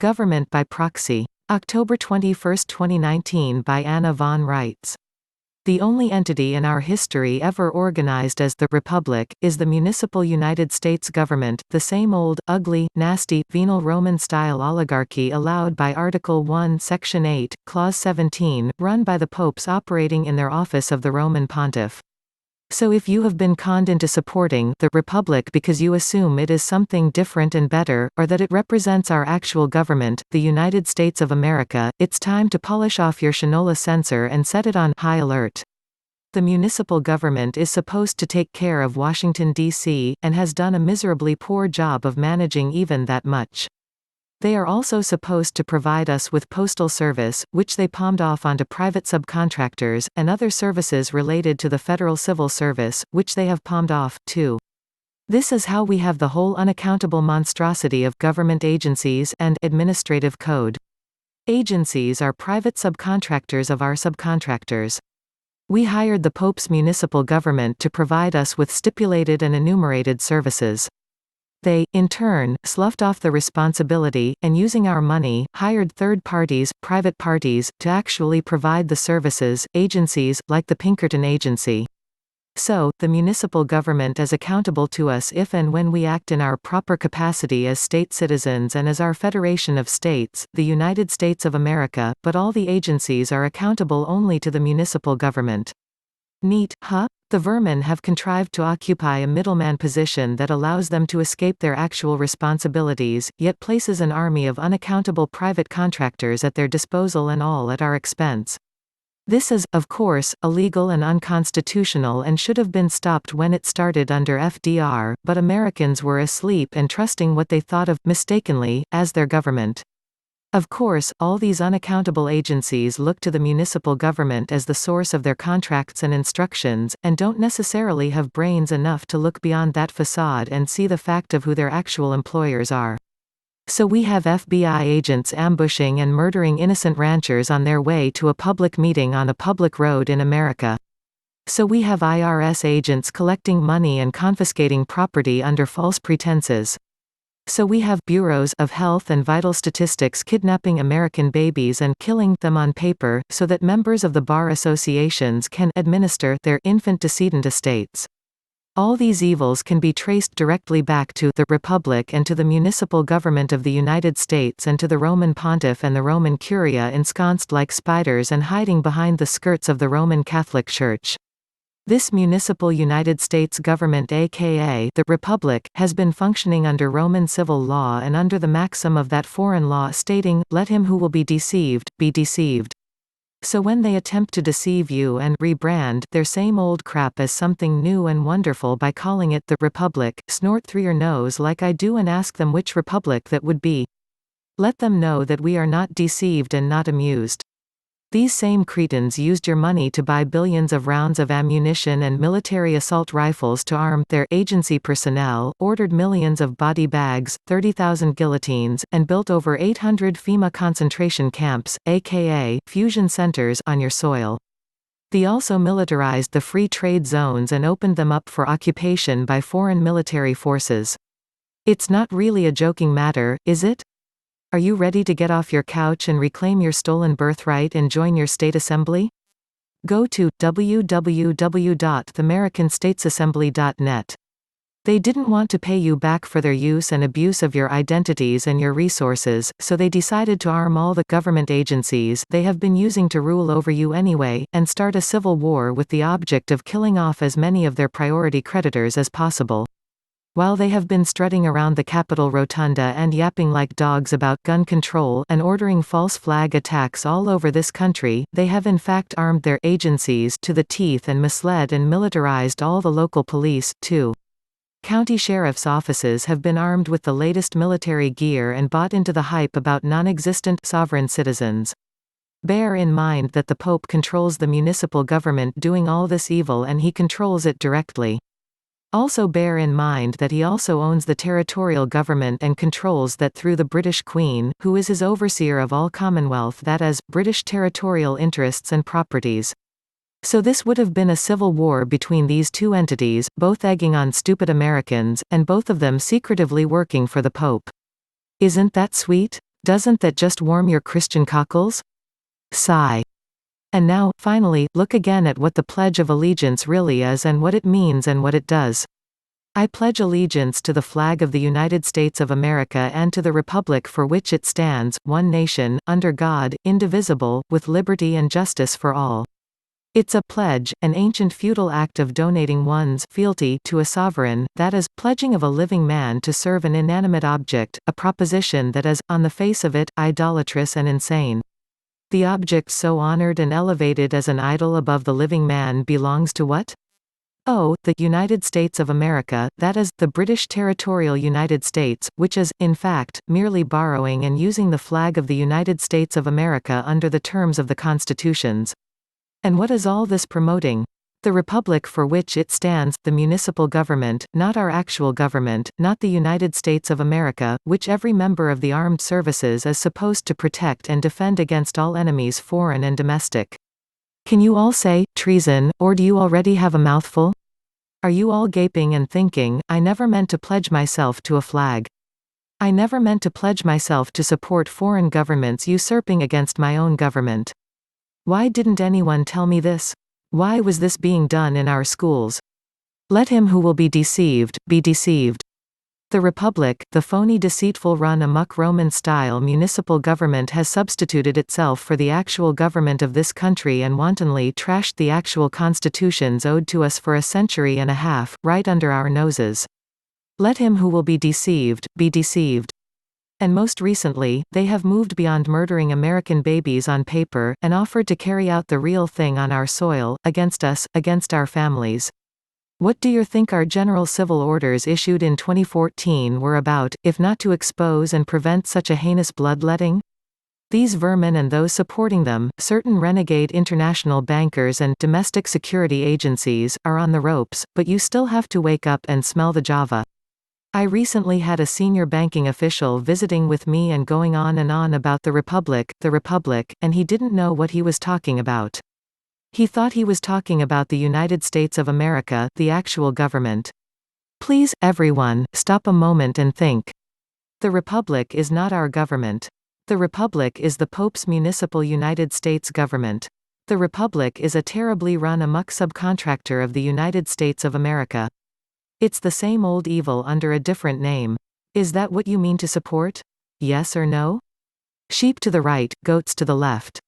Government by Proxy. October 21, 2019 by Anna von Reitz. The only entity in our history ever organized as the Republic is the Municipal United States Government, the same old, ugly, nasty, venal Roman-style oligarchy allowed by Article 1 Section 8, Clause 17, run by the popes operating in their office of the Roman Pontiff. So if you have been conned into supporting the Republic because you assume it is something different and better, or that it represents our actual government, the United States of America, it's time to polish off your Shinola Sensor and set it on high alert. The municipal government is supposed to take care of Washington, D.C., and has done a miserably poor job of managing even that much. They are also supposed to provide us with Postal Service, which they palmed off onto private subcontractors, and other services related to the Federal Civil Service, which they have palmed off, too. This is how we have the whole unaccountable monstrosity of government agencies and administrative code. Agencies are private subcontractors of our subcontractors. We hired the Pope's municipal government to provide us with stipulated and enumerated services. They, in turn, sloughed off the responsibility, and using our money, hired third parties, private parties, to actually provide the services, agencies, like the Pinkerton Agency. So, the municipal government is accountable to us if and when we act in our proper capacity as state citizens and as our federation of states, the United States of America, but all the agencies are accountable only to the municipal government. Neat, huh? The vermin have contrived to occupy a middleman position that allows them to escape their actual responsibilities, yet places an army of unaccountable private contractors at their disposal and all at our expense. This is, of course, illegal and unconstitutional and should have been stopped when it started under FDR, but Americans were asleep and trusting what they thought of, mistakenly, as their government. Of course, all these unaccountable agencies look to the municipal government as the source of their contracts and instructions, and don't necessarily have brains enough to look beyond that facade and see the fact of who their actual employers are. So we have FBI agents ambushing and murdering innocent ranchers on their way to a public meeting on a public road in America. So we have IRS agents collecting money and confiscating property under false pretenses. So we have bureaus of health and vital statistics kidnapping American babies and killing them on paper, so that members of the bar associations can administer their infant decedent estates. All these evils can be traced directly back to the Republic and to the municipal government of the United States and to the Roman Pontiff and the Roman Curia ensconced like spiders and hiding behind the skirts of the Roman Catholic Church. This municipal United States government, aka the Republic, has been functioning under Roman civil law and under the maxim of that foreign law stating, "Let him who will be deceived, be deceived." So when they attempt to deceive you and rebrand their same old crap as something new and wonderful by calling it the Republic, snort through your nose like I do and ask them which republic that would be. Let them know that we are not deceived and not amused. These same cretins used your money to buy billions of rounds of ammunition and military assault rifles to arm their agency personnel, ordered millions of body bags, 30,000 guillotines, and built over 800 FEMA concentration camps, aka fusion centers, on your soil. They also militarized the free trade zones and opened them up for occupation by foreign military forces. It's not really a joking matter, is it? Are you ready to get off your couch and reclaim your stolen birthright and join your state assembly? Go to www.theamericanstatesassembly.net. They didn't want to pay you back for their use and abuse of your identities and your resources, so they decided to arm all the government agencies they have been using to rule over you anyway, and start a civil war with the object of killing off as many of their priority creditors as possible. While they have been strutting around the Capitol Rotunda and yapping like dogs about gun control and ordering false flag attacks all over this country, they have in fact armed their agencies to the teeth and misled and militarized all the local police, too. County sheriff's offices have been armed with the latest military gear and bought into the hype about non-existent sovereign citizens. Bear in mind that the Pope controls the municipal government doing all this evil and he controls it directly. Also bear in mind that he also owns the territorial government and controls that through the British Queen, who is his overseer of all Commonwealth, that is, British territorial interests and properties. So this would have been a civil war between these two entities, both egging on stupid Americans, and both of them secretively working for the Pope. Isn't that sweet? Doesn't that just warm your Christian cockles? Sigh. And now, finally, look again at what the Pledge of Allegiance really is and what it means and what it does. I pledge allegiance to the flag of the United States of America and to the republic for which it stands, one nation, under God, indivisible, with liberty and justice for all. It's a pledge, an ancient feudal act of donating one's fealty to a sovereign, that is, pledging of a living man to serve an inanimate object, a proposition that is, on the face of it, idolatrous and insane. The object so honored and elevated as an idol above the living man belongs to what? Oh, the United States of America, that is, the British territorial United States, which is, in fact, merely borrowing and using the flag of the United States of America under the terms of the constitutions. And what is all this promoting? The republic for which it stands, the municipal government, not our actual government, not the United States of America, which every member of the armed services is supposed to protect and defend against all enemies foreign and domestic. Can you all say, treason, or do you already have a mouthful? Are you all gaping and thinking, I never meant to pledge myself to a flag. I never meant to pledge myself to support foreign governments usurping against my own government. Why didn't anyone tell me this? Why was this being done in our schools? Let him who will be deceived, be deceived. The Republic, the phony deceitful run-amok Roman-style municipal government has substituted itself for the actual government of this country and wantonly trashed the actual constitutions owed to us for a century and a half, right under our noses. Let him who will be deceived, be deceived. And most recently, they have moved beyond murdering American babies on paper, and offered to carry out the real thing on our soil, against us, against our families. What do you think our general civil orders issued in 2014 were about, if not to expose and prevent such a heinous bloodletting? These vermin and those supporting them, certain renegade international bankers and domestic security agencies, are on the ropes, but you still have to wake up and smell the Java. I recently had a senior banking official visiting with me and going on about the Republic, and he didn't know what he was talking about. He thought he was talking about the United States of America, the actual government. Please, everyone, stop a moment and think. The Republic is not our government. The Republic is the Pope's Municipal United States Government. The Republic is a terribly run-amok subcontractor of the United States of America. It's the same old evil under a different name. Is that what you mean to support? Yes or no? Sheep to the right, goats to the left.